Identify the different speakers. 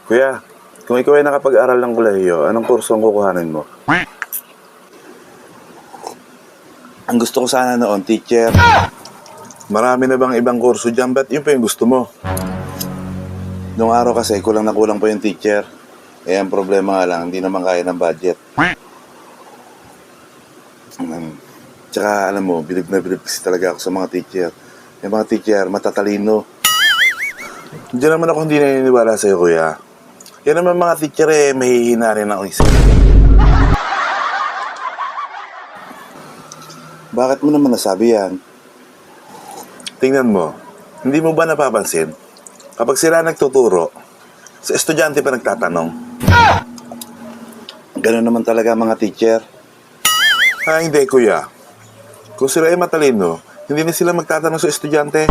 Speaker 1: Kuya, kung ikaw ay nakapag-aral ng kolehiyo, anong kurso ang kukuhanin mo? Ang gusto ko sana noon, teacher. Marami na bang ibang kurso dyan? Ba't yun pa yung gusto mo? Noong araw kasi, kulang na kulang pa yung teacher. Eh, ang problema nga lang, hindi naman kaya ng budget. Tsaka, alam mo, bilib na bilib kasi talaga ako sa mga teacher. Yung mga teacher, matatalino. Diyan naman ako hindi naniniwala sa'yo, kuya. Yan naman mga teacher mahihina rin ako isa. Bakit mo naman nasabi yan? Tingnan mo, hindi mo ba napapansin? Kapag sila nagtuturo, sa estudyante pa nagtatanong. Ganun naman talaga mga teacher. Hindi kuya. Kung sila ay matalino, hindi na sila magtatanong sa estudyante.